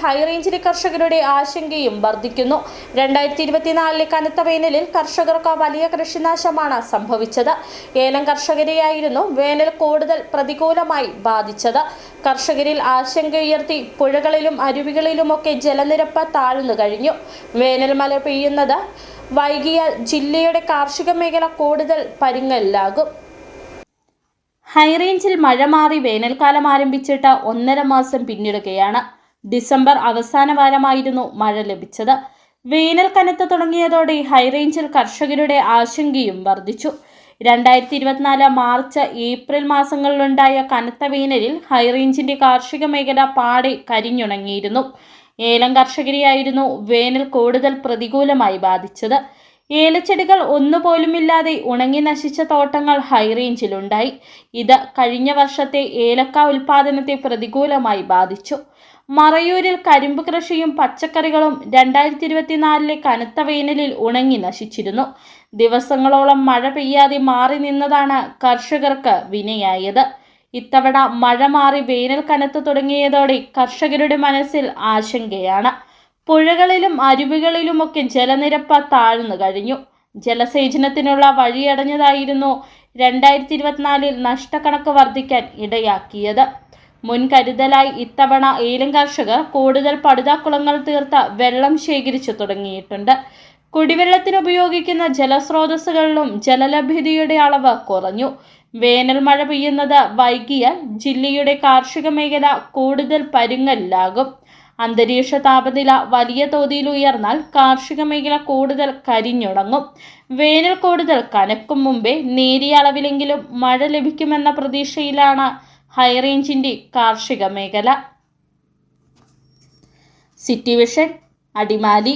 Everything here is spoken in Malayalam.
ഹൈറേഞ്ചിലെ കർഷകരുടെ ആശങ്കയും വർദ്ധിക്കുന്നു. 2024 കനത്ത വേനലിൽ കർഷകർക്ക് വലിയ കൃഷിനാശമാണ് സംഭവിച്ചത്. ഏലം കർഷകരെയായിരുന്നു വേനൽ കൂടുതൽ പ്രതികൂലമായി ബാധിച്ചത്. കർഷകരിൽ ആശങ്കയുയർത്തി പുഴകളിലും അരുവികളിലുമൊക്കെ ജലനിരപ്പ് താഴ്ന്നു കഴിഞ്ഞു. വേനൽ മഴ പെയ്യുന്നത് വൈകിയാൽ ജില്ലയുടെ കാർഷിക മേഖല കൂടുതൽ പരുങ്ങലിലാകും. ഹൈറേഞ്ചിൽ മഴ മാറി വേനൽക്കാലം ആരംഭിച്ചിട്ട് 1.5 മാസം പിന്നിടുകയാണ്. ഡിസംബർ അവസാന വാരമായിരുന്നു മഴ ലഭിച്ചത്. വേനൽ കനത്ത് തുടങ്ങിയതോടെ ഹൈറേഞ്ചിൽ കർഷകരുടെ ആശങ്കയും വർദ്ധിച്ചു. 2024 മാർച്ച് ഏപ്രിൽ മാസങ്ങളിലുണ്ടായ കനത്ത വേനലിൽ ഹൈറേഞ്ചിന്റെ കാർഷിക മേഖല പാടെ കരിഞ്ഞുണങ്ങിയിരുന്നു. ഏലം കർഷകരെയായിരുന്നു വേനൽ കൂടുതൽ പ്രതികൂലമായി ബാധിച്ചത്. ഏലച്ചെടികൾ ഒന്നുപോലുമില്ലാതെ ഉണങ്ങി നശിച്ച തോട്ടങ്ങൾ ഹൈറേഞ്ചിലുണ്ടായി. ഇത് കഴിഞ്ഞ വർഷത്തെ ഏലക്ക ഉൽപാദനത്തെ പ്രതികൂലമായി ബാധിച്ചു. മറയൂരിൽ കരിമ്പ് കൃഷിയും പച്ചക്കറികളും 2024 കനത്ത വേനലിൽ ഉണങ്ങി നശിച്ചിരുന്നു. ദിവസങ്ങളോളം മഴ പെയ്യാതെ മാറി നിന്നതാണ് കർഷകർക്ക് വിനയായത്. ഇത്തവണ മഴ മാറി വേനൽ കനത്ത് തുടങ്ങിയതോടെ കർഷകരുടെ മനസ്സിൽ ആശങ്കയാണ്. പുഴകളിലും അരുവികളിലുമൊക്കെ ജലനിരപ്പ് താഴ്ന്നു കഴിഞ്ഞു. ജലസേചനത്തിനുള്ള വഴിയടഞ്ഞതായിരുന്നു 2024 നഷ്ടക്കണക്ക് വർദ്ധിക്കാൻ ഇടയാക്കിയത്. മുൻകരുതലായി ഇത്തവണ ഏലം കർഷകർ കൂടുതൽ പടുതാക്കുളങ്ങൾ തീർത്ത് വെള്ളം ശേഖരിച്ചു തുടങ്ങിയിട്ടുണ്ട്. കുടിവെള്ളത്തിന് ഉപയോഗിക്കുന്ന ജലസ്രോതസ്സുകളിലും ജലലഭ്യതയുടെ അളവ് കുറഞ്ഞു. വേനൽ മഴ പെയ്യുന്നത് വൈകിയാൽ ജില്ലയുടെ കാർഷിക മേഖല കൂടുതൽ പരുങ്ങലിലാകും. അന്തരീക്ഷ താപനില വലിയ തോതിൽ ഉയർന്നാൽ കാർഷിക മേഖല കൂടുതൽ കരിഞ്ഞുണങ്ങും. വേനൽ കൂടുതൽ കനക്കും മുമ്പേ നേരിയ അളവിലെങ്കിലും മഴ ലഭിക്കുമെന്ന പ്രതീക്ഷയിലാണ് ഹൈറേഞ്ചിന്റെ കാർഷിക മേഖല. City vision, Adimali.